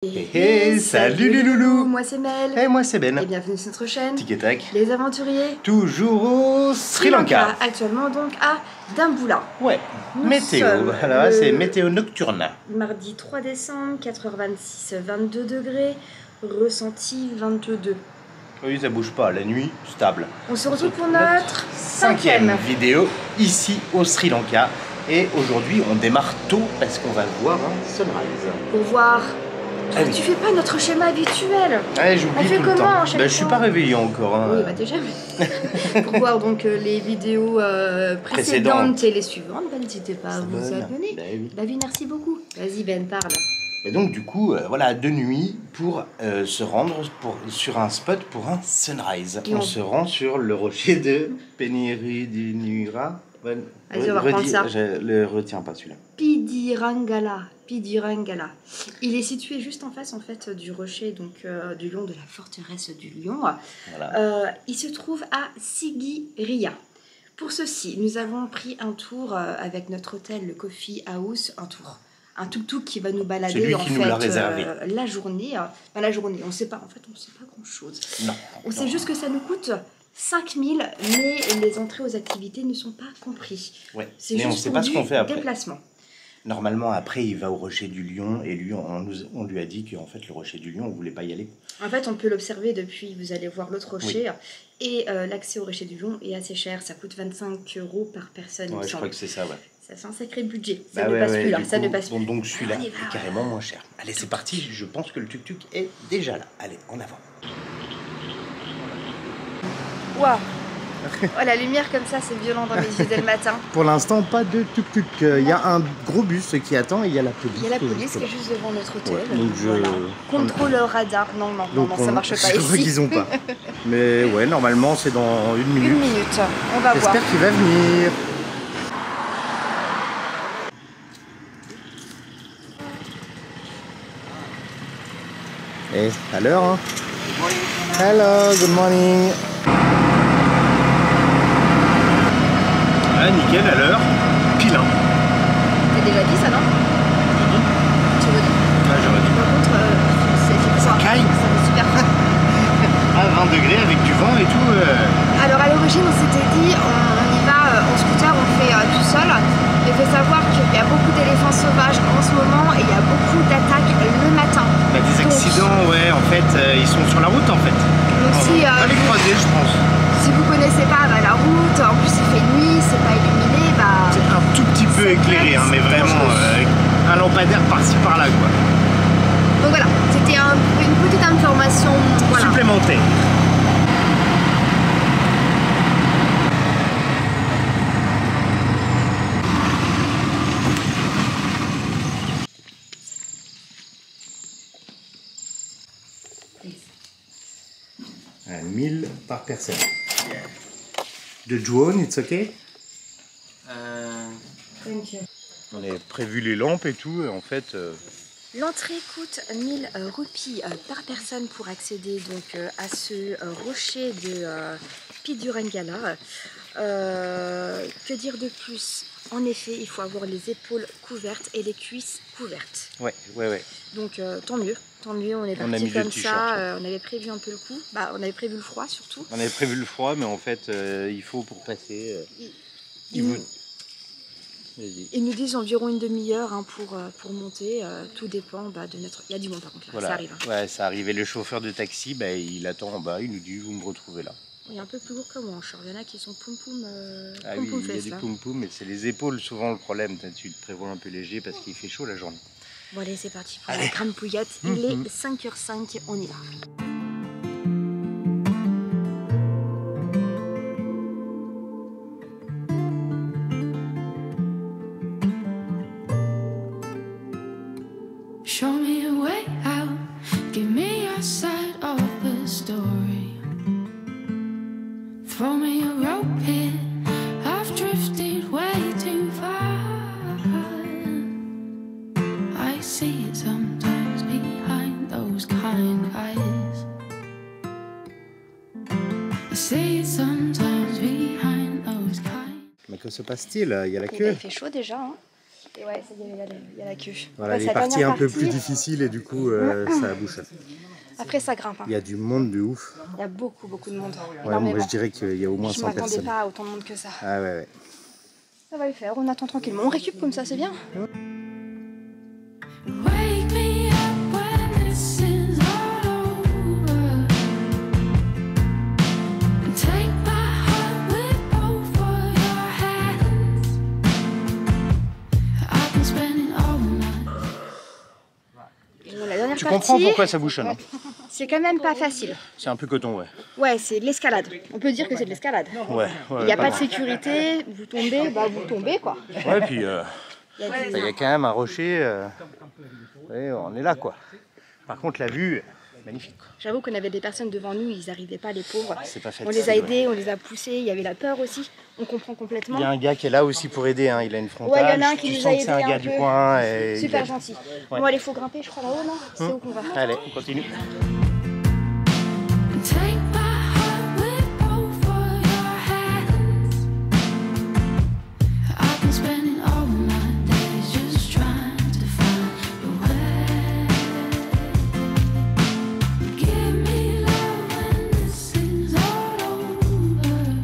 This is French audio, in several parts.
Salut les loulous. Moi c'est Mel. Et moi c'est Ben. Et bienvenue sur notre chaîne Tic et tac. Les Aventuriers. Toujours au Sri Lanka. Actuellement donc à Dambulla. Ouais. Météo. Voilà, c'est météo nocturne. Mardi 3 décembre, 4h26, 22 degrés. Ressenti 22. Oui, ça bouge pas. La nuit, stable. On se retrouve pour notre cinquième vidéo ici au Sri Lanka. Et aujourd'hui, on démarre tôt parce qu'on va voir un sunrise. Pour voir... Ah oui. Tu fais pas notre schéma habituel. Ouais, j'oublie tout le temps. Je suis pas réveillé encore. Hein. Oui, bah déjà. Pour voir donc les vidéos précédentes et les suivantes, bah, n'hésitez pas à vous abonner. Bah oui. Bah oui, merci beaucoup. Vas-y Ben, parle. Et donc du coup, voilà, de nuit pour se rendre sur un spot pour un sunrise. On se rend sur le rocher de Peniridinura. Vas-y, on va reprendre ça. Je le retiens pas celui-là. Pidirangala. Il est situé juste en face en fait du rocher, donc du lion, de la forteresse du lion. Voilà. Il se trouve à Sigiriya. Pour ceci, nous avons pris un tour avec notre hôtel, le Coffee House, un tuk-tuk qui va nous balader en fait la journée. La journée, on sait pas grand chose. Non. On sait juste que ça nous coûte 5000, mais les entrées aux activités ne sont pas comprises. Ouais. C'est juste on sait pas ce qu'on fait après. Déplacement. Normalement, après, il va au Rocher du Lion et lui, on lui a dit qu'en fait, le Rocher du Lion, on voulait pas y aller. En fait, on peut l'observer depuis, vous allez voir l'autre rocher. Oui. Et l'accès au Rocher du Lion est assez cher, ça coûte 25 € par personne. Ouais, je crois que c'est ça, ouais. Ça fait un sacré budget, ça ne passe plus là, ça ne passe plus. Donc celui-là est carrément moins cher. Allez, c'est parti, je pense que le tuk-tuk est déjà là. Allez, en avant. Waouh! Oh, la lumière comme ça, c'est violent dans les yeux dès le matin. Pour l'instant, pas de tuk-tuk. Il y a un gros bus qui attend et il y a la police. Il y a la police qui est juste devant notre hôtel. Ouais, donc voilà. Contrôle radar. Non, ça marche pas ici. Je crois qu'ils ont pas. Mais ouais, normalement, c'est dans 1 minute. 1 minute, on va voir. J'espère qu'il va venir. Et à l'heure, hein. Hello, good morning. Ah, nickel, à l'heure, pile 1. T'as déjà dit ça, non? Tu redis? Ah, je redis. Par contre, ça caille. Ça fait super fort. À 20 degrés avec du vent et tout. Alors à l'origine, on s'était dit, on y va en scooter, on fait tout seul. Il faut savoir qu'il y a beaucoup d'éléphants sauvages en ce moment et il y a beaucoup d'attaques le matin. Bah, des accidents, ouais, en fait, ils sont sur la route en fait. Donc si on va les croiser, je pense. Si vous connaissez pas la route, en plus il fait nuit, c'est pas illuminé, c'est un tout petit peu éclairé, hein, mais vraiment un lampadaire par-ci par-là quoi. Donc voilà, c'était une petite information supplémentaire. À 1000 par personne. De drone, it's okay? On a prévu les lampes et tout, et en fait... L'entrée coûte 1000 roupies par personne pour accéder donc à ce rocher de Pidurangala. Que dire de plus? En effet, il faut avoir les épaules couvertes et les cuisses couvertes. Ouais. Donc tant mieux, on est parti comme ça, on avait prévu un peu le coup, on avait prévu le froid surtout. On avait prévu le froid, mais en fait, il faut pour passer... Ils nous disent environ 1 demi-heure pour monter, tout dépend de notre... Il y a du monde par contre là, voilà. Ça arrive. Ouais, ça arrive. Et le chauffeur de taxi, il attend en bas, il nous dit vous me retrouvez là. Il y a un peu plus lourd que moi, il y en a qui sont poum-poum oui, il y a des poum-poum, mais c'est les épaules souvent le problème. Tu te prévois un peu léger parce qu'il fait chaud la journée. Bon allez, c'est parti pour la crampouillette. Il est 5h05, on y va. Show me a way out, give me your side of the story. Throw me a rope here, I've drifted way too far. I see it sometimes behind those kind eyes. I see it sometimes behind those kind. Mais que se passe-t-il? Il y a la queue. Il fait chaud déjà, hein. Et ouais, ça y est, il y a la queue. Voilà, Ouais, les c'est la parties dernière un peu partie. plus difficiles et du coup, ça bouche. Après, ça grimpe. Hein. Il y a du monde de ouf. Il y a beaucoup de monde. Ouais, moi, je dirais qu'il y a au moins Je 100 m'attendais personnes. pas à autant de monde que ça. Ah ouais. Ça va le faire, on attend tranquillement. On récup comme ça, c'est bien. Wake me up when this is all over. Take my heart with both of your hands. I've been spending all night. Bon, la dernière Tu partie, comprends pourquoi ça bouchonne, hein? c'est quand même pas facile. C'est un peu coton, ouais. Ouais, c'est de l'escalade. On peut dire que c'est de l'escalade. Ouais, Il n'y a pas de sécurité, vous tombez, bah vous tombez quoi. Ouais, puis Il y a il des- y a quand même un rocher. Ouais, on est là, quoi. Par contre, la vue, magnifique, quoi. J'avoue qu'on avait des personnes devant nous, ils n'arrivaient pas, les pauvres. C'est pas On facile. les a aidés, on les a poussés, il y avait la peur aussi. On comprend complètement. Il y a un gars qui est là aussi pour aider, hein. Il a une frontale. Ouais, il y en a un qui tu nous sens a que c'est un aidés gars un du peu. coin. Et il Super aide. gentil. Ouais. Bon, allez, faut grimper, je crois, là-haut, non? C'est où qu'on va? Allez, on continue. Take my heart with both of your hands. I've been spending all my days just trying to find a way. Give me love when this is all over.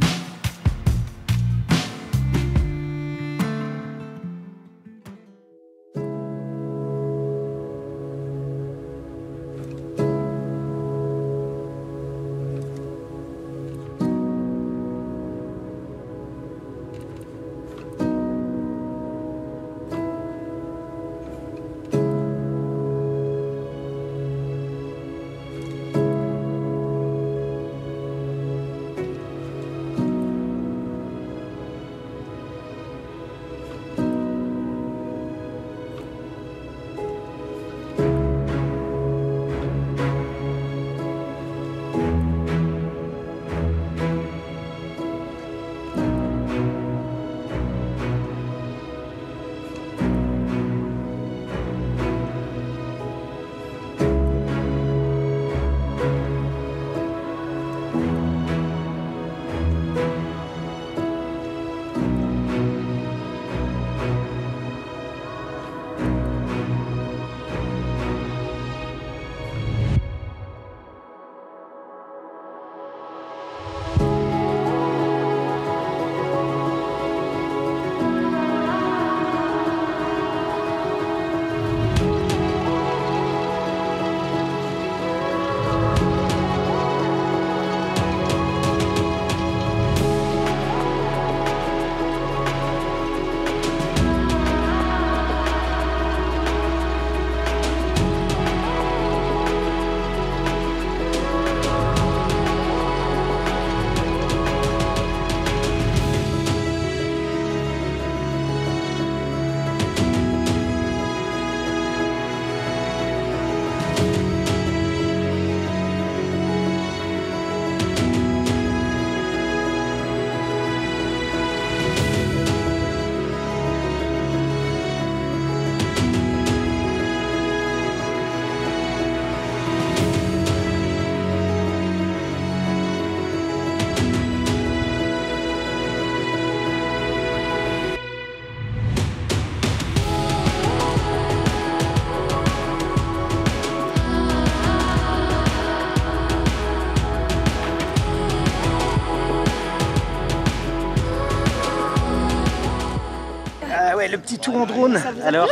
Ah ouais, le petit tour en drone. Alors,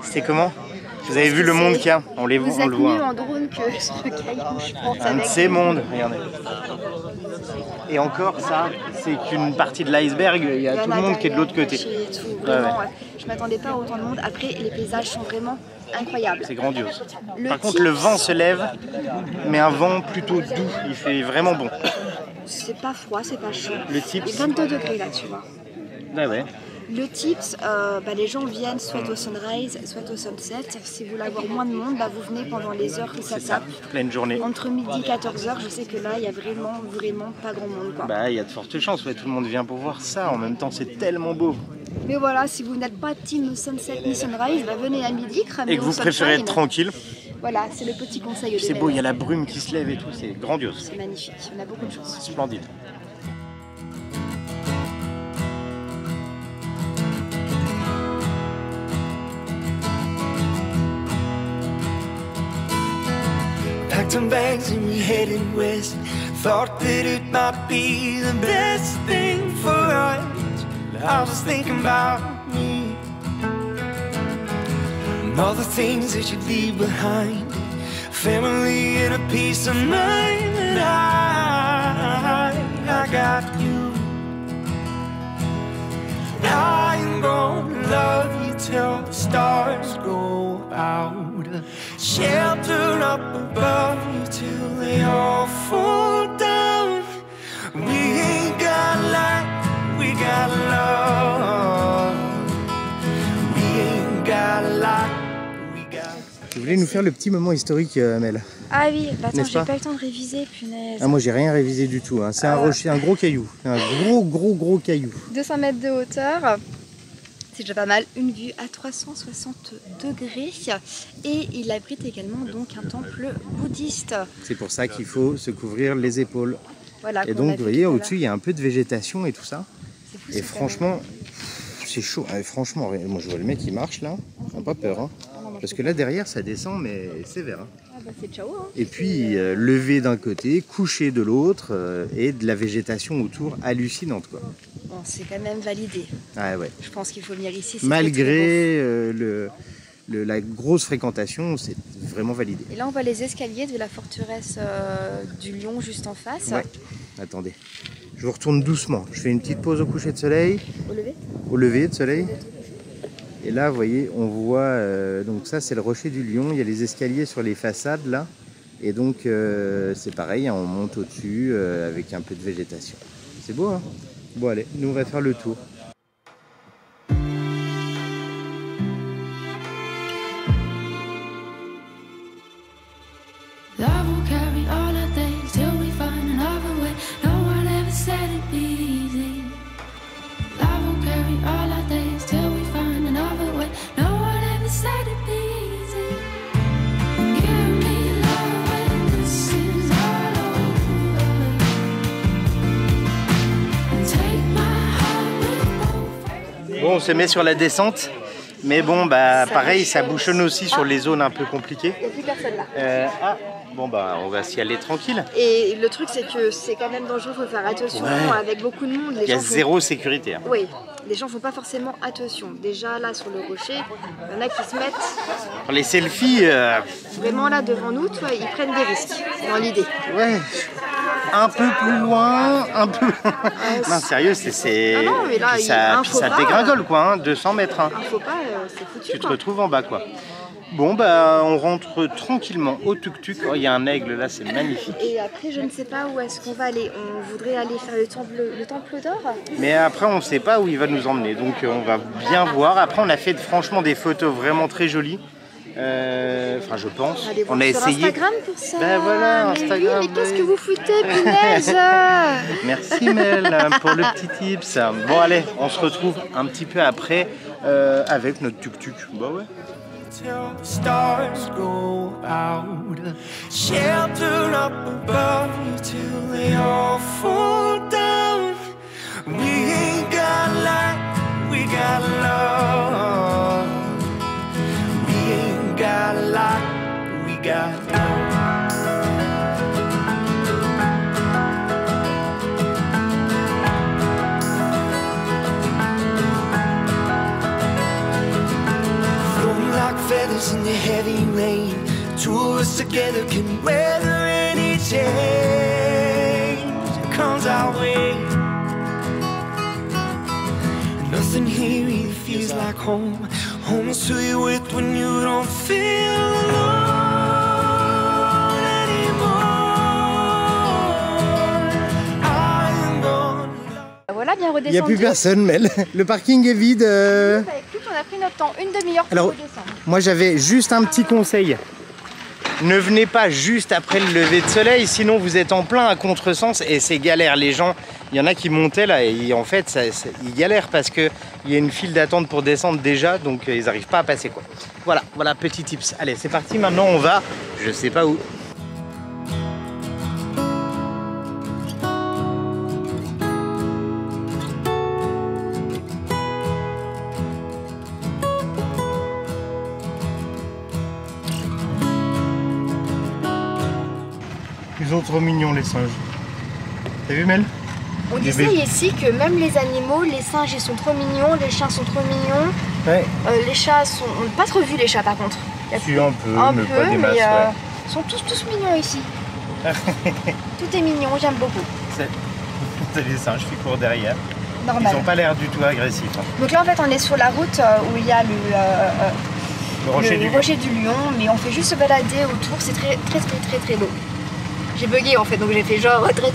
c'était comment? Vous avez vu le monde qu'il y a? On les voit, Vous on êtes le voit. mieux en drone que sur le caillou, je pense. Un de avec- ces mondes, regardez. Et encore, ça, c'est qu'une partie de l'iceberg. Il y a en tout le monde qui est de l'autre côté. derrière, chez tout, vraiment, Ouais, ouais. ouais. Je m'attendais pas à autant de monde. Après, les paysages sont vraiment incroyables. C'est grandiose. Le Par contre, type- le vent se lève, mais un vent plutôt doux. Il fait vraiment bon. C'est pas froid, c'est pas chaud. Le tips. Il est 22 degrés là, tu vois. Ouais, ouais. Le tips, les gens viennent soit au sunrise, soit au sunset. Si vous voulez avoir moins de monde, vous venez pendant les heures que ça C'est ça, tape. pleine journée. Entre midi et 14h, je sais que là, il y a vraiment pas grand monde. Quoi. Bah, il y a de fortes chances, ouais, tout le monde vient pour voir ça. En même temps, c'est tellement beau. Mais voilà, si vous n'êtes pas team sunset ni sunrise, venez à midi, cramez Et que au vous préférez sunshine. être tranquille. Voilà, c'est le petit conseil de C'est beau, il y a la brume qui se lève et tout, c'est grandiose. C'est magnifique, on a beaucoup de chance. Splendide. packed some bags and we headed west. Thought that it might be the best thing for us. I was thinking about me and all the things that you'd leave behind. Family and a peace of mind. And I got you. I am gonna love you till the stars go out. Shelter up above you till they all fall down. We ain't got light, we got love. We ain't got light, we got. Tu voulais nous faire le petit moment historique, Amel? Ah oui, bah attends, N'est-ce j'ai pas pas eu le temps de réviser, punaise. Ah, moi j'ai rien révisé du tout, hein. C'est un rocher, un gros caillou. Un gros caillou. 200 mètres de hauteur. C'est déjà pas mal, une vue à 360 degrés et il abrite également donc un temple bouddhiste. C'est pour ça qu'il faut se couvrir les épaules. Voilà, et donc vous voyez au-dessus il y a un peu de végétation et tout ça. Fou, et franchement c'est chaud. Et franchement, moi je vois le mec qui marche là, on n'a pas peur. Hein. Parce que là derrière ça descend mais sévère. Hein. Ah bah c'est ciao, hein. Et puis lever d'un côté, coucher de l'autre et de la végétation autour hallucinante quoi. Bon, c'est quand même validé. Ah ouais. Je pense qu'il faut venir ici. Malgré la grosse fréquentation, c'est vraiment validé. Et là on voit les escaliers de la forteresse du Lion juste en face. Ouais. Attendez, je vous retourne doucement. Je fais une petite pause au coucher de soleil. Au lever. Au lever de soleil. Et là, vous voyez, on voit, donc ça c'est le rocher du Lion, il y a les escaliers sur les façades là, et donc c'est pareil, hein, on monte au-dessus avec un peu de végétation. C'est beau, hein? Bon allez, nous on va faire le tour. Bon, on se met sur la descente, mais bon, bah pareil, ça bouchonne aussi sur les zones un peu compliquées. Il n'y a plus personne là. Ah, bon bah on va s'y aller tranquille. Et le truc c'est que c'est quand même dangereux, il faut faire attention avec beaucoup de monde. Il y a zéro sécurité. Hein. Oui, les gens font pas forcément attention. Déjà là sur le rocher, il y en a qui se mettent. Les selfies. Vraiment là devant nous, tu vois, ils prennent des risques dans l'idée. Ouais. Un peu plus loin, un peu. Non, sérieux, c'est. Ah non, mais là, puis ça dégringole quoi, hein, 200 mètres. Hein. Un faux pas, c'est foutu. Tu te retrouves en bas quoi. Bon, bah, on rentre tranquillement au tuk-tuk. Oh, il y a un aigle là, c'est magnifique. Et après, je ne sais pas où est-ce qu'on va aller. On voudrait aller faire le temple d'or. Mais après, on ne sait pas où il va nous emmener. Donc, on va bien voir. Après, on a fait franchement des photos vraiment très jolies. Enfin, je pense. On a essayé. Instagram pour ça. Ben voilà, Instagram. Mais qu'est-ce que vous foutez, punaise? Merci Mel pour le petit tips. Bon, allez, on se retrouve un petit peu après avec notre tuk-tuk. Bah ouais. Till the stars go out, shelter up above you till they all fall down. We ain't got light, we got love. We ain't got light, we got love. Feathers in the heavy rain, two of us together can weather any change that comes our way. Nothing here really feels like home. Home is who you're with when you don't feel alone anymore. I am gone. Voilà, bien redescendu. Il n'y a plus personne, Mel. Le parking est vide. On a pris notre temps, une demi-heure pour redescendre. Moi j'avais juste un petit conseil. Ne venez pas juste après le lever de soleil, sinon vous êtes en plein à contresens et c'est galère. Les gens, il y en a qui montaient là et en fait ils galèrent parce qu'il y a une file d'attente pour descendre déjà, donc ils n'arrivent pas à passer quoi. Voilà, petit tips. Allez, c'est parti, maintenant on va, je sais pas où. Ils sont trop mignons les singes. T'as vu Mel? On dit ça ici que même les animaux, les singes ils sont trop mignons, les chiens sont trop mignons. Ouais. Les chats sont... On n'a pas trop vu les chats par contre. Si un peu, mais pas des masses, ouais. Ils sont tous mignons ici. Tout est mignon, j'aime beaucoup. C'est les singes qui courent derrière. Normal. Ils n'ont pas l'air du tout agressifs. Hein. Donc là en fait on est sur la route où il y a le rocher du Lion, mais on fait juste se balader autour, c'est très beau. J'ai bugué en fait, donc j'ai fait genre très.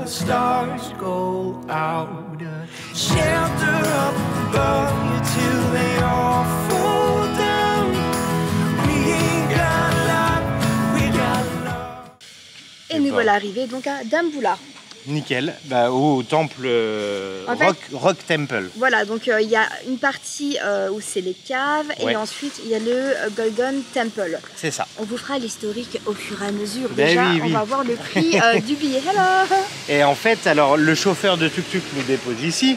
Stars go out, shelter up above you till they all fall down. We got love. Et nous voilà arrivés donc à Dambulla. Nickel, bah, au temple Rock Temple. Voilà, donc il y a une partie où c'est les caves et ensuite il y a le Golden Temple. C'est ça. On vous fera l'historique au fur et à mesure. Ben déjà, oui. on va voir le prix du billet. Hello. Et en fait, alors le chauffeur de tuk-tuk nous dépose ici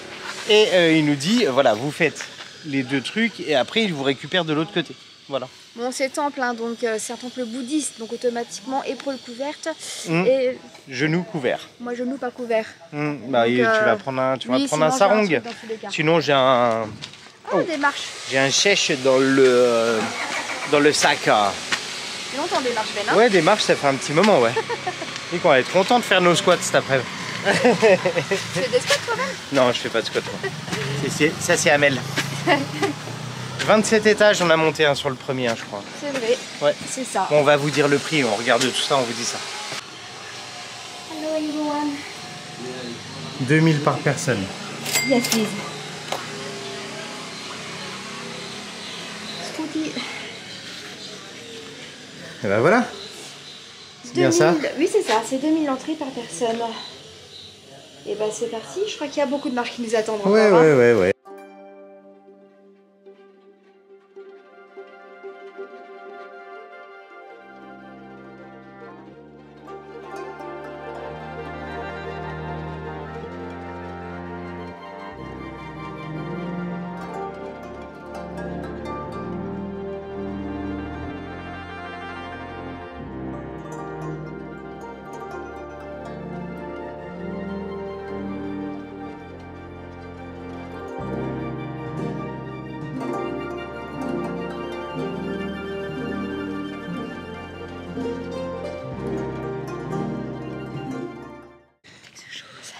et il nous dit, voilà, vous faites les deux trucs et après il vous récupère de l'autre côté. Voilà. Bon, c'est temple, hein, donc c'est un temple bouddhiste, donc automatiquement épaules couvertes et genoux couverts. Moi, genoux pas couverts. Bah, donc, tu vas prendre un sarong. Sinon, j'ai un. Oh, des marches. J'ai un chèche dans le sac. C'est longtemps des marches, Ben. Hein. Ouais, des marches, ça fait un petit moment, ouais. Et qu'on va être content de faire nos squats cet après-midi. Tu fais des squats toi-même? Non, je fais pas de squats. Ça, c'est Amel. 27 étages, on a monté un sur le premier, je crois. C'est vrai. Ouais. C'est ça. Bon, on va vous dire le prix, on regarde tout ça, on vous dit ça. Hello everyone. 2000 par personne. Yes, please. Scooty. Et ben voilà. C'est bien ça. Oui, c'est ça, c'est 2000 entrées par personne. Et bah c'est parti, je crois qu'il y a beaucoup de marches qui nous attendent encore. Ouais.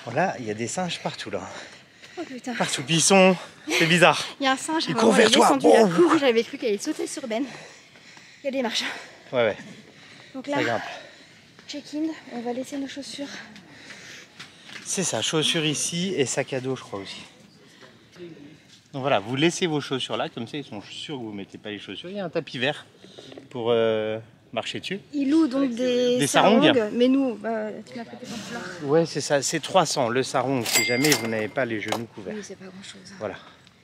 Voilà, il y a des singes partout là. Oh putain. Partout, puis ils sont... C'est bizarre. Il y a un singe, il court vers toi. J'avais cru qu'elle allait sauter sur Ben. Il y a des marches. Ouais. Donc là, check-in, on va laisser nos chaussures. C'est ça, chaussures ici et sac à dos je crois aussi. Donc voilà, vous laissez vos chaussures là, comme ça ils sont sûrs que vous ne mettez pas les chaussures. Il y a un tapis vert pour marcher dessus. Ils louent donc des sarongs, mais nous, tu m'as prêté ton foulard. Ouais, c'est ça, c'est 300 le sarong si jamais vous n'avez pas les genoux couverts. Oui, c'est pas grand-chose. Voilà.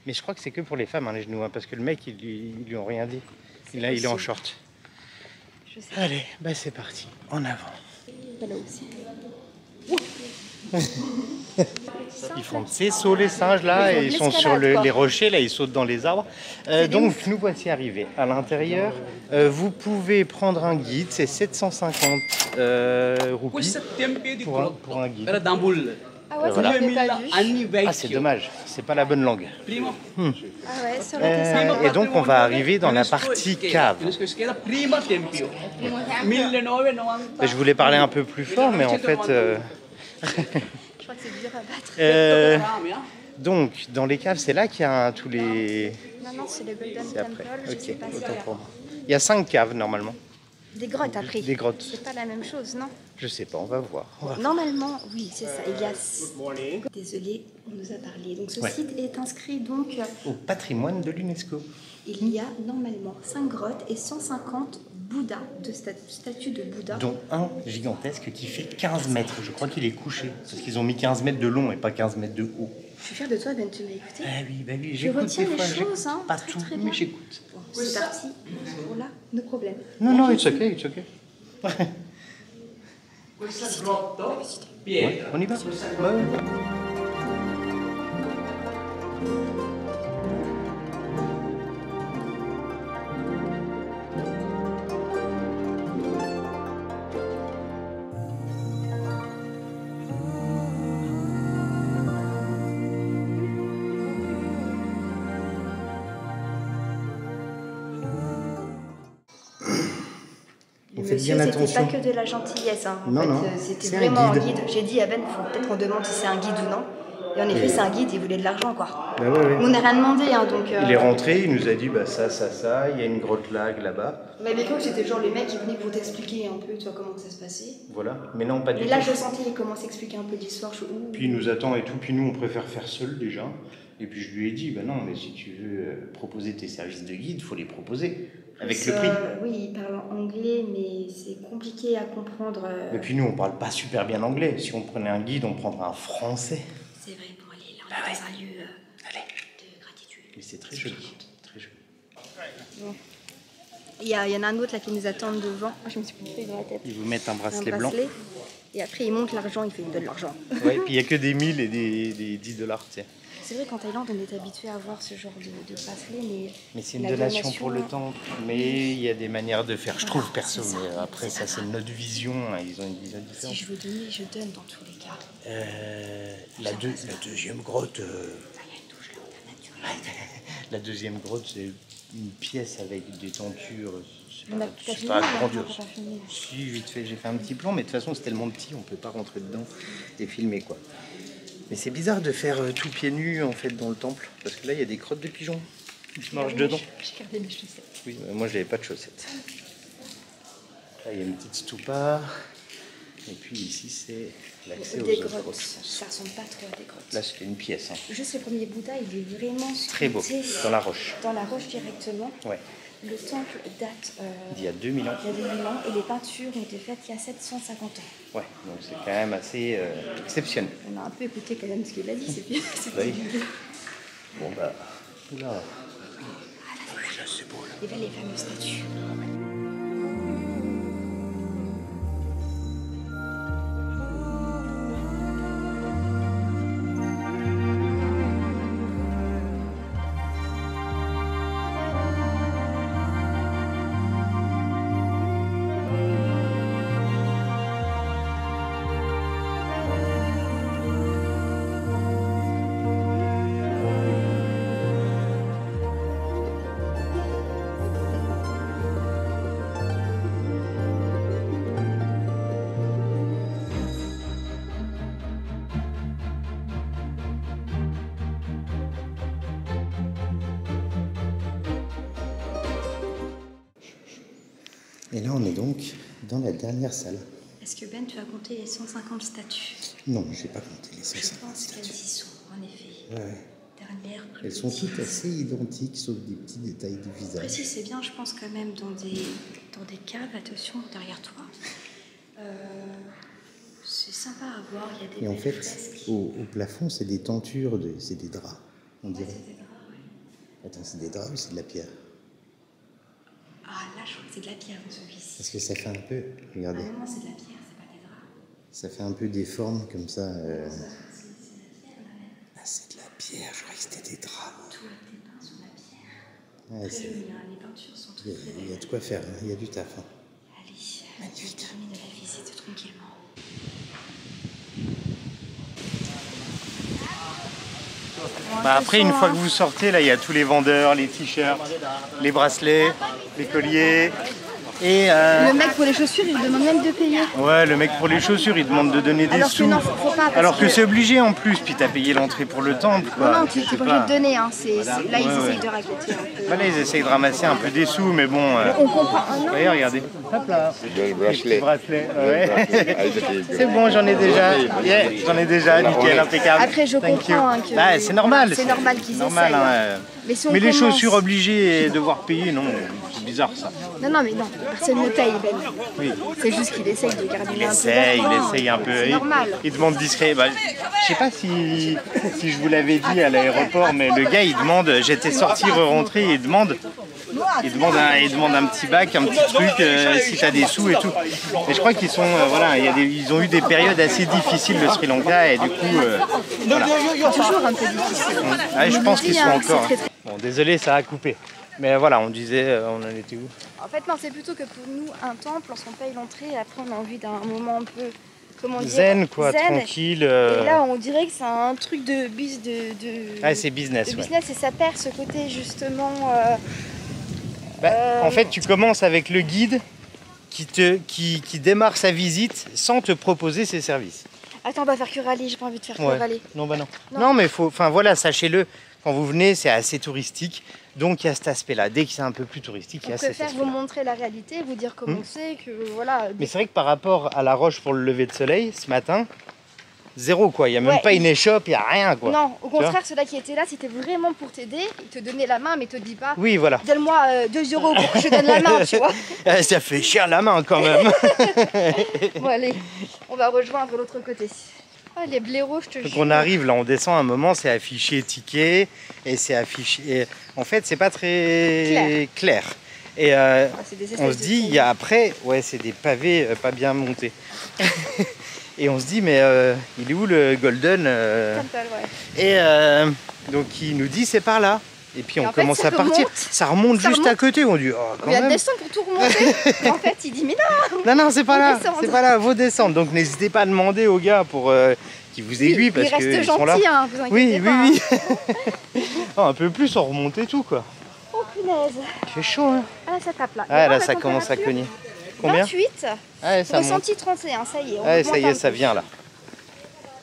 Mais je crois que c'est que pour les femmes, hein, les genoux, hein, parce que le mec, ils lui ont rien dit. Il est en short. Je sais. Allez, bah c'est parti, en avant. Là aussi. Ils font ces sauts les singes là et ils sont sur les rochers là, ils sautent dans les arbres. Donc nous voici arrivés à l'intérieur. Vous pouvez prendre un guide, c'est 750 roupies pour un guide. Ah ouais, voilà. ça je l'ai pas vu. Ah c'est dommage, c'est pas la bonne langue. Ah ouais, ça aurait été sympa. Et donc on va arriver dans la partie cave. Je voulais parler un peu plus fort mais en fait... Je crois que c'est dur à battre. Donc, dans les caves, c'est là qu'il y a tous les... Non, c'est le Golden C'est Temple. après. Je Ok, sais pas si autant là. pour moi. Il y a 5 caves, normalement. Des grottes après. Des grottes. C'est pas la même chose, non? Je sais pas, on va voir. Normalement, oui, c'est ça. Il y a... Désolé, on nous a parlé. Donc ce Ouais. site est inscrit donc... Au patrimoine de l'UNESCO. Il y a normalement 5 grottes et 150 Bouddhas, statues de Bouddha. Dont un gigantesque qui fait 15 mètres. Je crois qu'il est couché. Parce qu'ils ont mis 15 mètres de long et pas 15 mètres de haut. Je suis fière de toi, Ben, tu m'as écouté. Bah oui, Je j'écoute retiens des les fois, choses, j'écoute hein. pas Très, tout, très mais bien. j'écoute. Bon, c'est parti. Bon là, no problème. Non, it's okay, it's okay. Ouais, on y va. Ouais. Le Faites monsieur, bien c'était attention. pas que de la gentillesse. Hein. En Non, fait, non, c'était c'est un vraiment un guide. guide. J'ai dit à Ben, faut peut-être qu'on demande si c'est un guide ou non. Et en effet, c'est un guide, il voulait de l'argent, quoi. Bah ouais. On n'a rien demandé, hein, donc... Il est rentré, il nous a dit bah ça, il y a une grotte là, là-bas. On avait cru que c'était genre le mec qui venait pour t'expliquer un peu, toi, comment ça se passait. Voilà. Mais non, pas du Et tout. là, je sentais qu'il commençait à expliquer un peu d'histoire. Puis il nous attend et tout, puis nous on préfère faire seul déjà. Et puis je lui ai dit, bah non, mais si tu veux proposer tes services de guide, faut les proposer. Avec le prix. Oui, il parle en anglais, mais c'est compliqué à comprendre. Et puis nous on parle pas super bien anglais. Si on prenait un guide, on prendrait un français. C'est vrai, pour aller là, on est dans un lieu de gratitude. Mais c'est très joli. Très joli. Bon. Il y en a un autre là qui nous attend devant. Je me suis pris dans la tête. Ils vous mettent un Un bracelet blanc. bracelet. Et après, il monte l'argent, il me donne l'argent. Ouais, puis il n'y a que des 1000 et des 10 $, tu sais. C'est vrai qu'en Thaïlande, on est habitué à voir ce genre de bracelet, Mais c'est une la donation pour le temple. Mais il y a des manières de faire, je trouve, perso. c'est ça. Mais après, ça, c'est notre vision. Hein. Ils ont une vision si différente. je veux donner, je donne dans tous les cas. La deuxième grotte. Là, il y a une touche là, naturelle. La deuxième grotte, c'est une pièce avec des tentures. On a C'est fini, pas là, grandiose. on a pas fini. Si, vite fait, j'ai fait un petit plan, mais de toute façon, c'est tellement petit, on peut pas rentrer dedans et filmer, quoi. Mais c'est bizarre de faire tout pieds nus, en fait, dans le temple. Parce que là, il y a des crottes de pigeons qui marchent dedans. J'ai gardé mes chaussettes. Oui, moi, je n'avais pas de chaussettes. Là, il y a une petite stupa. Et puis ici, c'est l'accès aux Des autres grottes. grottes, je pense. Ça ressemble pas trop à des grottes. Là, c'était une pièce. Hein. Juste le premier Bouddha, il est vraiment Très beau, sculpté dans la roche. dans la roche directement. Ouais. Le temple date Il y a 2000 ans. il y a 2000 ans et les peintures ont été faites il y a 750 ans. Ouais, donc c'est quand même assez exceptionnel. On a un peu écouté quand même ce qu'il a dit, c'est bien. Oui. Bon, bah. Là. Là, c'est beau, là. Il y avait les fameuses statues. Et là, on est donc dans la dernière salle. Est-ce que Ben, tu as compté les 150 statues? Non, je n'ai pas compté les Je 150 pense qu'elles statues. y sont, en effet. Ouais. Dernière, plus Elles sont petite. toutes assez identiques, sauf des petits détails du visage. Précis, c'est bien, je pense quand même dans des caves, attention, derrière toi. C'est sympa à voir, il y a des Et en belles fait, fresques. au plafond, c'est des tentures, c'est des draps, on dirait. C'est des draps, ouais. Attends, c'est des draps ou c'est de la pierre? Ah là, je crois que c'est de la pierre dans celui-ci. Parce que ça fait un peu, regardez, Ah non, c'est de la pierre, c'est pas des draps. ça fait un peu des formes comme ça. C'est de la pierre, là, même. Ah, c'est de la pierre, je croyais que c'était des draps. Tout a été peint sur la pierre. Ouais, Très c'est- joli, hein, les peintures sont il y, très très a, il y a belles. de quoi faire, hein, il y a du taf. Hein. Allez, on termine la visite tranquillement. Bah après, une fois que vous sortez, là, il y a tous les vendeurs, les t-shirts, les bracelets, les colliers. Et Le mec pour les chaussures, il demande même de payer. ouais, le mec pour les chaussures, il demande de donner des Alors sous. que non, faut pas. Parce Alors que c'est obligé en plus, puis t'as payé l'entrée pour le temple, quoi. Non, tu Je sais es obligé pas. de donner. Hein. Là, ils Ouais, essayent ouais. de raconter un peu. Voilà, ils essayent de ramasser un peu des sous, mais bon. On comprend. Oh, non. Voyez, regardez. Hop là. Le bracelet. Bracelet. Ouais. C'est C'est bon, j'en ai déjà. Yeah, j'en ai déjà, nickel, impeccable. Après, je Thank you. comprends hein, que. Bah, c'est normal. C'est normal qu'ils normal, essayent. hein. Mais, si on Mais les commence- chaussures obligées et devoir payer, non, c'est bizarre ça. Non, non, mais non. Personne ne paye, Ben. Oui. C'est juste qu'il essaye de garder Il un peu essaye, d'argent. un peu. C'est normal. Il demande discret. Bah, je sais pas si je vous l'avais dit à l'aéroport, mais le gars il demande, j'étais sorti, re-rentré, il demande un petit bac, un petit truc, si t'as des sous et tout. Et je crois qu'ils sont, voilà, ils ont eu des périodes assez difficiles le Sri Lanka et du coup, voilà. Toujours un peu difficile. Ouais, je pense qu'ils sont Hein, encore. c'est très, très- Bon, désolé, ça a coupé. Mais voilà, on disait, on en était où? En fait, non, c'est plutôt que pour nous, un temple, lorsqu'on paye l'entrée, après on a envie d'un moment un peu, comment dire, Zen quoi, zen. tranquille. Et là, on dirait que c'est un truc de Ouais, c'est business. de Ouais. business et ça perd ce côté justement. En fait, tu commences avec le guide qui démarre sa visite sans te proposer ses services. Attends, on va faire que râler, j'ai pas envie de faire que Ouais. râler. Non, bah non. Non. Non, mais faut, enfin voilà, sachez-le, quand vous venez, c'est assez touristique. Donc il y a cet aspect-là. Dès que c'est un peu plus touristique, il y On a cet préfère vous aspect-là. montrer la réalité, vous dire comment c'est, que voilà. Mais c'est vrai que par rapport à la roche pour le lever de soleil, ce matin, zéro quoi. Il n'y a même Ouais, pas une échoppe, il n'y a rien quoi. Non, au Tu vois contraire, ceux-là qui étaient là, c'était vraiment pour t'aider. Ils te donnaient la main, mais te dis pas. Oui, voilà. Donne-moi 2 € pour que je te donne la main, tu vois. Ça fait cher la main quand même. Bon, allez, on va rejoindre l'autre côté. Ah, les blaireaux, je te Donc jure. on arrive, là on descend un moment, c'est affiché ticket et c'est affiché. Et en fait, c'est pas très clair. Et Ah, c'est des on espèces se de dit, il y a après, ouais, c'est des pavés pas bien montés. Et on se dit, mais il est où le Golden Temple, ouais. Et donc il nous dit, c'est par là. Et puis Et on en fait, commence ça à partir. remonte. Ça remonte Ça juste remonte. à côté. On dit, oh, On quand vient de même. descendre pour tout remonter. Et en fait, il dit, mais non. Non, c'est pas Faut là. descendre. C'est pas là, faut descendre. Donc n'hésitez pas à demander aux gars pour qu'ils vous aiguillent Il parce reste qu'ils sont là. gentil, hein, vous Oui, inquiétez pas. oui. Oh, un peu plus, on remonte et tout quoi. Oh punaise. Il fait chaud, hein. Ah, là, ça tape là. Ah, Et là, la ça commence à température, cogner. Combien 28. Ah, ouais, ça monte. Ressenti 31, ça y est. on Ouais, ça y augmente est, un ça peu. vient là.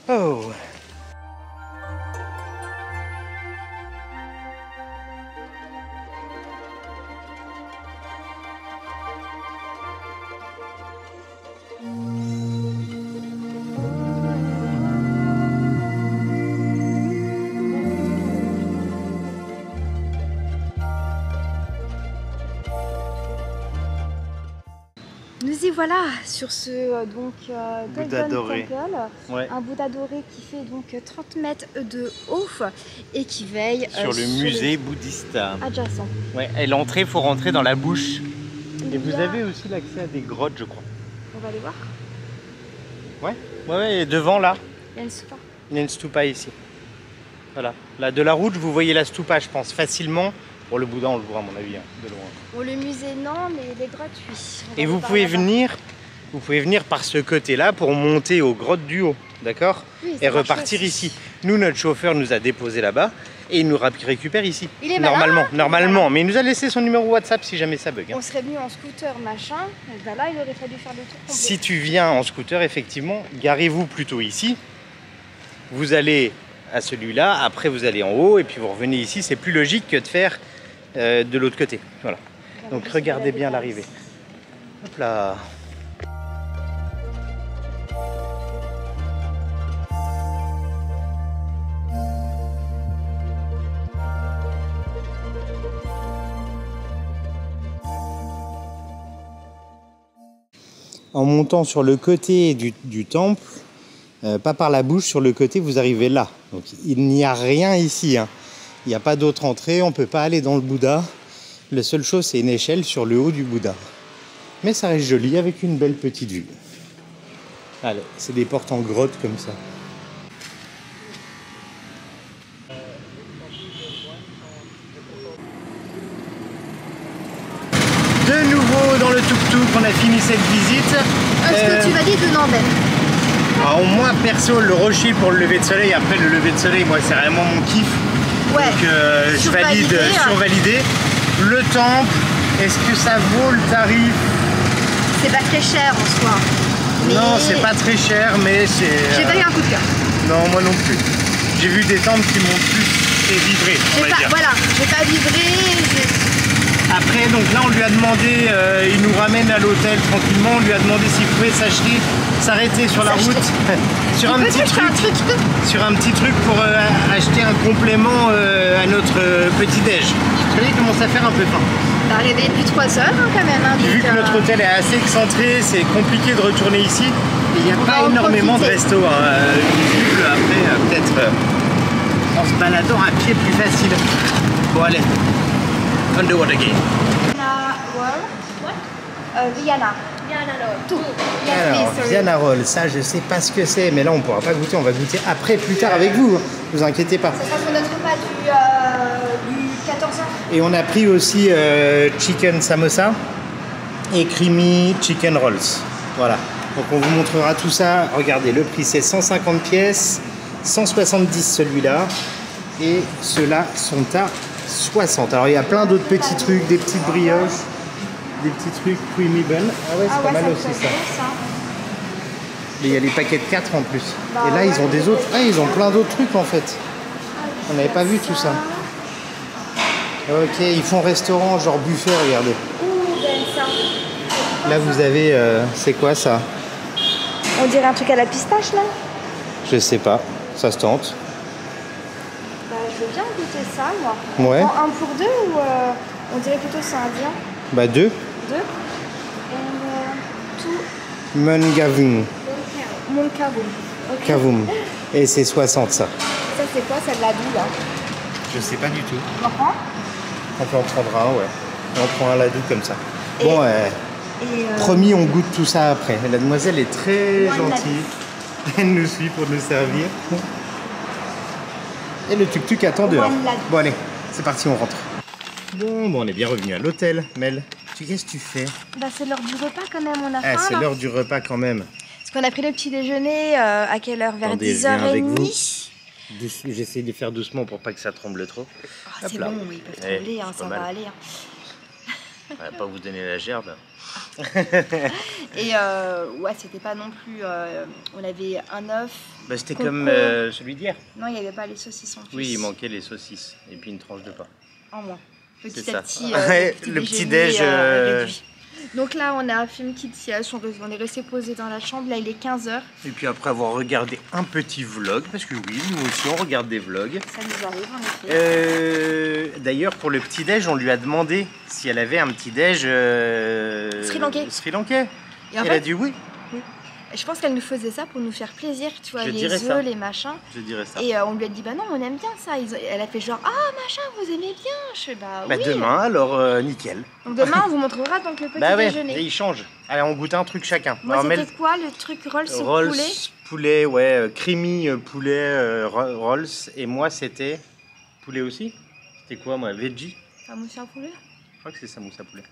Oh. Nous y voilà sur ce Bouddha Golden doré. Temple, Ouais. un Bouddha doré qui fait donc 30 mètres de haut et qui veille Sur le musée bouddhiste. adjacent. Ouais, et l'entrée, faut rentrer dans la bouche. Et Il vous y a- avez aussi l'accès à des grottes, je crois. On va aller voir. Ouais, et devant là, Il y a une stupa. il y a une stupa ici. Voilà. Là, de la route, vous voyez la stupa, je pense, facilement. Pour le Bouddha, on le voit à mon avis, hein, de loin. Bon, le musée non, mais les grottes oui. On va Et aller vous par pouvez là-bas. venir par ce côté-là pour monter aux grottes du haut, d'accord? Oui, ça Et marche repartir aussi. ici. Nous, notre chauffeur nous a déposé là-bas et il nous récupère ici. Il est malin, Normalement. Mais il nous a laissé son numéro WhatsApp si jamais ça bug. hein. On serait venu en scooter machin, et ben là il aurait fallu faire le tour complet. Si tu viens en scooter, effectivement, garez-vous plutôt ici. Vous allez à celui-là, après vous allez en haut et puis vous revenez ici. C'est plus logique que de faire de l'autre côté. Voilà. Donc regardez bien l'arrivée. Hop là. En montant sur le côté du temple, pas par la bouche, sur le côté, vous arrivez là. Donc il n'y a rien ici. hein. Il n'y a pas d'autre entrée, on ne peut pas aller dans le Bouddha. La seule chose, c'est une échelle sur le haut du Bouddha. Mais ça reste joli avec une belle petite vue. Allez, c'est des portes en grotte comme ça. De nouveau dans le tuk-tuk, on a fini cette visite. Est-ce que tu valides ou non Ben? Alors moi perso, le rocher pour le lever de soleil, après le lever de soleil, moi c'est vraiment mon kiff. Ouais. Donc je valide, Survalidé, hein. survalidé. Le temple, est-ce que ça vaut le tarif? C'est pas très cher en soi. Mais... Non, c'est pas très cher, mais c'est... J'ai pas eu un coup de cœur. Non, moi non plus. J'ai vu des tentes qui m'ont plus fait vibrer, on va dire. Voilà, j'ai pas vibré. Après, donc là, on lui a demandé, il nous ramène à l'hôtel tranquillement, on lui a demandé s'il pouvait s'arrêter sur la route, sur un petit truc pour acheter un complément à notre petit-déj. Vous savez, il commence à faire un peu faim. On va arriver depuis 3 heures hein, quand même. Hein, vu que notre hôtel est assez excentré, c'est compliqué de retourner ici. Il n'y a pas énormément de restos. Après, peut-être en se baladant à pied plus facile. Bon, allez. Underwater Game. Vienna. Tout. Alors, Vienna Roll, ça je sais pas ce que c'est, mais là on pourra pas goûter, on va goûter après, plus tard avec vous, hein. Vous inquiétez pas. Ça sera sur notre repas du 14h. Et on a pris aussi chicken samosa et creamy chicken rolls. Voilà. Donc on vous montrera tout ça. Regardez, le prix c'est 150 pièces, 170 celui-là, et ceux-là sont à 60. Alors il y a plein d'autres petits trucs, des petites brioches, des petits trucs creamy bun. Ah ouais, c'est pas mal aussi ça. Mais il y a les paquets de 4 en plus. Et là ils ont des autres. Ah, ils ont plein d'autres trucs en fait. On n'avait pas vu tout ça. Ok, ils font restaurant genre buffet, regardez. Là vous avez, c'est quoi ça? On dirait un truc à la pistache là. Je sais pas, ça se tente. Bah, je veux bien goûter ça moi. Ouais. Un pour deux ou on dirait plutôt c'est indien? Bah 2. 2. Tout. Mungavung. Mon kavoum. Okay. Kavoum. Et c'est 60 ça. Ça c'est quoi? Ça de la doux là? Je sais pas du tout. On en prend? On peut en prendre un, ouais. On prend un ladou comme ça. Bon, Et promis, on goûte tout ça après. La demoiselle est très gentille. Elle nous suit pour nous servir. Et le tuk-tuk attend dehors. Bon, allez, c'est parti, on rentre. Bon, on est bien revenu à l'hôtel. Mel, qu'est-ce que tu fais? Bah, c'est l'heure du repas quand même, on a faim. C'est l'heure du repas quand même. Parce qu'on a pris le petit déjeuner à quelle heure? Vers 10h30. J'essaie de faire doucement pour pas que ça tremble trop. Oh, c'est bon, ils peuvent trembler, hein, ça va aller. Hein. On va pas vous donner la gerbe. Et ouais, c'était pas non plus. On avait un œuf. Bah, c'était comme celui d'hier. Non, il n'y avait pas les saucissons. Oui, il manquait les saucisses et puis une tranche de pain. En moins. Petit à petit. Le petit déj réduit. Donc là, on a fait une petite sieste, on est resté posé dans la chambre, là il est 15h. Et puis après avoir regardé un petit vlog, parce que oui, nous aussi on regarde des vlogs. Ça nous arrive en effet. D'ailleurs pour le petit déj, on lui a demandé si elle avait un petit déj Sri Lankais. Et elle a dit oui. Je pense qu'elle nous faisait ça pour nous faire plaisir, tu vois, les œufs, les machins. Je dirais ça. Et on lui a dit, bah non, on aime bien ça. Elle a fait genre, ah machin, vous aimez bien. Je fais, bah oui. Demain, alors nickel. Donc demain, on vous montrera donc le petit déjeuner. Et il change. Allez, on goûte un truc chacun. Moi, c'était quoi le truc rolls poulet? Poulet, ouais, creamy poulet rolls. Et moi, c'était poulet aussi. C'était quoi, moi, veggie? Samoussa poulet? Je crois que c'est samoussa poulet.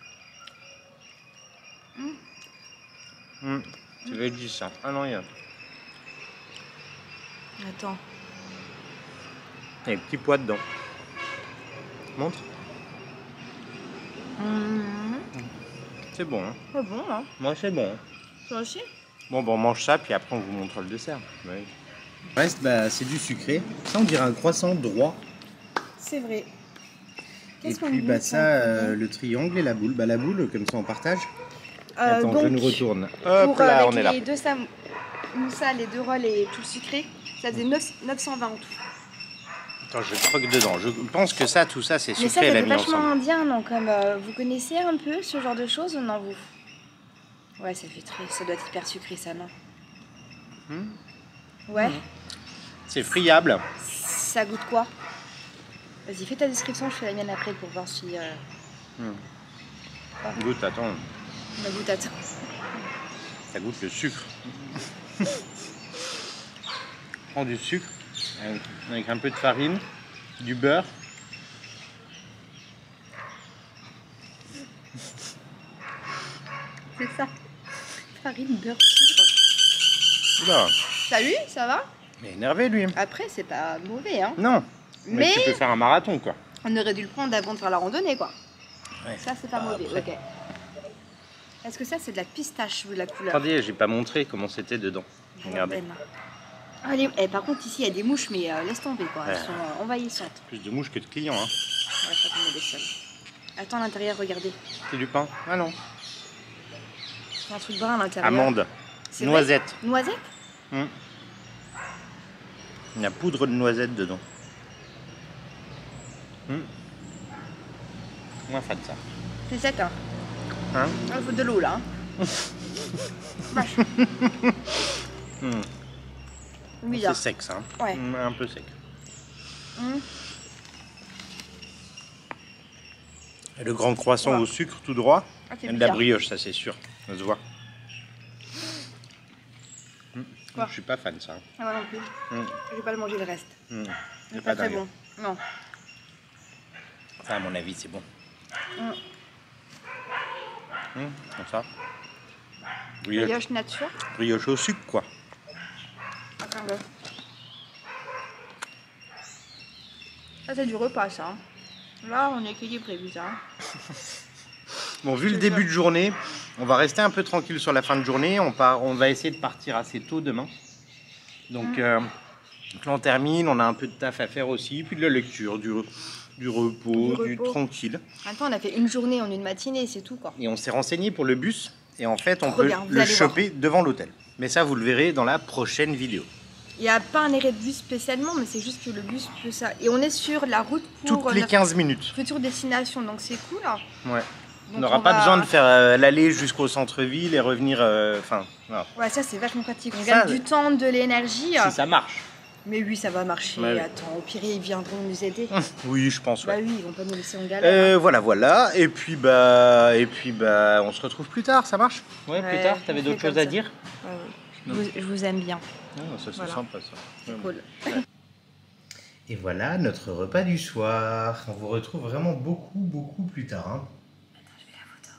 Tu veux dire ça? Ah non, il y a. Attends. Il y a des petits pois dedans. Montre. C'est bon, hein? C'est bon, hein? Moi, c'est bon. Toi aussi? Bon, on mange ça, puis après, on vous montre le dessert. Oui. Le reste, c'est du sucré. Ça, on dirait un croissant droit. C'est vrai. Et puis, ça, le triangle et la boule. La boule, comme ça, on partage. Attends, donc, je nous retourne. Hop là, on est là. Les deux samoussas, les 2 rolls et tout le sucré, ça faisait 920 en tout. Attends, je croque dedans. Je pense que ça, tout ça, c'est sucré. Mais ça, elle a c'est mis vachement ensemble. indien, non? Comme vous connaissez un peu ce genre de choses ou non, vous? Ouais, ça doit être hyper sucré, ça, non? Ouais. C'est friable. Ça goûte quoi? Vas-y, fais ta description, je fais la mienne après pour voir si... Goûte, attends. On goûte, attends. Ça goûte le sucre. Prends du sucre avec un peu de farine, du beurre. C'est ça. Farine, beurre, sucre. Oula. Salut, ça va? Il est énervé, lui. Après, c'est pas mauvais, hein. Non. Mais tu peux faire un marathon, quoi. On aurait dû le prendre avant de faire la randonnée, quoi. Ouais. Ça, c'est pas mauvais, après. ok. Est-ce que ça, c'est de la pistache vu la couleur? Attendez, j'ai pas montré comment c'était dedans. Regardez. Allez, par contre, ici, il y a des mouches, mais laisse tomber, quoi. Elles sont envahissantes. Plus de mouches que de clients, hein. Ouais, je crois qu'on est les seuls. Attends, à l'intérieur, regardez. C'est du pain? Ah non. C'est un truc brun à l'intérieur. Amande. Noisette. Noisette? Il y a poudre de noisette dedans. Moins fan ça. C'est sec, hein? Hein? Il faut de l'eau, là. Vache. Bizarre. C'est sec ça. Hein. Ouais. Un peu sec. Et le grand croissant au sucre tout droit. Ah, Et de la brioche, ça c'est sûr. Ça se voit. Je suis pas fan ça. Ah, moi non plus. Je vais pas le manger le reste. C'est pas très dingue. bon. Non. Ça, à mon avis, c'est bon. Comme ça. Brioche nature. Brioche au sucre, quoi. Attends-le. Ça, c'est du repas, ça. Hein. Là, on est équilibré, bizarre. Bon, vu le début de journée, on va rester un peu tranquille sur la fin de journée. On va essayer de partir assez tôt demain. Donc là, on termine. On a un peu de taf à faire aussi. Puis de la lecture, du repos, du tranquille. Maintenant, on a fait une journée en une matinée, c'est tout, quoi. Et on s'est renseigné pour le bus. Et en fait, on Trop peut bien, vous le allez choper devant l'hôtel. Mais ça, vous le verrez dans la prochaine vidéo. Il n'y a pas un arrêt de bus spécialement, mais c'est juste que le bus peut ça. Et on est sur la route pour Toutes les 15 minutes. future destination, donc c'est cool. Hein. Ouais. Donc On n'aura pas besoin de faire l'aller jusqu'au centre-ville et revenir. Voilà. Ouais, ça c'est vachement pratique. On Ça, gagne du temps, de l'énergie. Si ça marche. Mais oui, ça va marcher. Ouais. Attends, au pire, ils viendront nous aider. Oui, je pense. Ouais. Bah oui, ils vont pas nous laisser en galère. Voilà. Et puis bah, on se retrouve plus tard. Ça marche? Ouais, plus Ouais, tard. on T'avais fait d'autres comme choses à ça. dire? Je vous aime bien. Ça c'est Voilà. sympa ça. C'est cool. Et voilà notre repas du soir. On vous retrouve vraiment beaucoup plus tard. Hein. Attends, je fais la photo.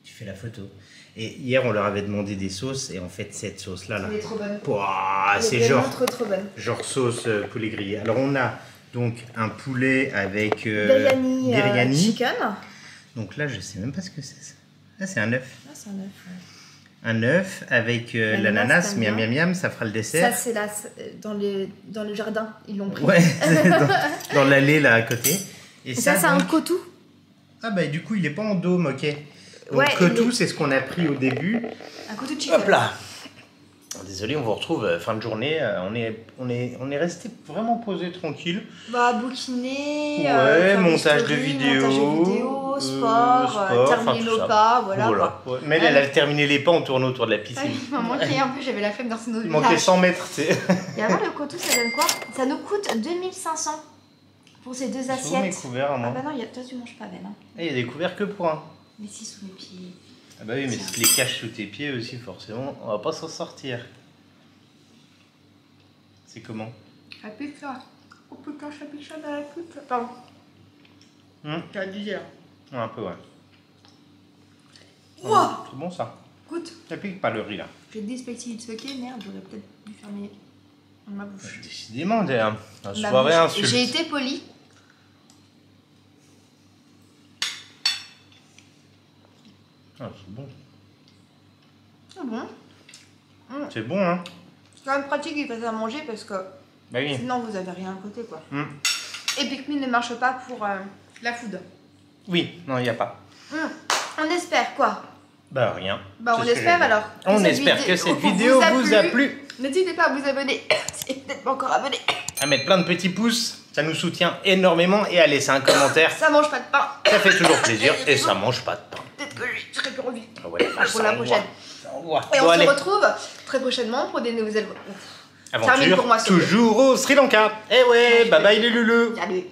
Tu fais la photo. Et hier, on leur avait demandé des sauces. Et en fait, cette sauce-là, Elle est trop bonne. c'est genre trop bonne. sauce poulet grillé. Alors, on a donc un poulet avec Biryani chicken. Donc là, je sais même pas ce que c'est ça. Ah, c'est un œuf. Ah, c'est un œuf, ouais. Un œuf avec l'ananas, t'aimes bien. miam, ça fera le dessert. Ça, c'est là, dans le jardin, ils l'ont pris. Ouais, c'est dans l'allée là à côté. Et ça, c'est un donc- cotou. Ah bah du coup, il est pas en dôme, ok. Donc Ouais, cotou, c'est ce qu'on a pris au début. Un cotou de chicken. Hop là. Désolé, on vous retrouve fin de journée. On est resté vraiment posé tranquille. Bah, bouquiner, Ouais, faire des montage de stories, vidéos, sport, terminer nos pas, voilà. Quoi. Ouais. Mais elle a terminé les pas, on tourne autour de la piscine. Ouais, il m'a manqué un peu, j'avais la flemme dans ce Il manquait 100 mètres, tu sais. Et alors, le cotou, ça donne quoi? Ça nous coûte 2500 pour ces deux Sur mes assiettes. couverts, Ah moi. bah non, toi, tu manges pas, Ben. Hein. Il y a des couverts que pour un. Mais si, sous mes pieds. Ah bah oui, mais si tu les caches sous tes pieds aussi, forcément, on va pas s'en sortir. C'est comment? Ça pique là. Oh putain, ça pique ça dans la coupe. Pardon. Tu as dû dire. Ouais, un peu, ouais. Ouah. C'est bon ça. Écoute, Ça pique pas le riz là. j'ai déspexifié, merde, j'aurais peut-être dû fermer ma bouche. Décidément, la Ma soirée bouche. insulte. J'ai été polie. Ah, c'est bon. C'est bon. C'est bon, hein? C'est quand même pratique qu'ils fassent à manger parce que Bah oui. sinon vous avez rien à côté quoi. Mm. Et Pikmin ne marche pas pour la food. Oui, non, il n'y a pas. On espère quoi? Bah rien. Bah on C'est ce que espère j'ai dit. alors. On espère que cette vidéo vous a plu. N'hésitez pas à vous abonner si vous n'êtes pas encore abonné. À mettre plein de petits pouces, ça nous soutient énormément. Et à laisser un commentaire, Ça mange pas de pain. ça fait toujours plaisir. Et ça mange pas de pain. Peut-être que je serai plus revue. Ah ouais, Pour la prochaine. On voit. Et Bon, on allez. se retrouve très prochainement pour des nouvelles. Termine Aventure pour moi, s'il te plaît. toujours au Sri Lanka. Eh ouais, bye bye les loulous. Salut.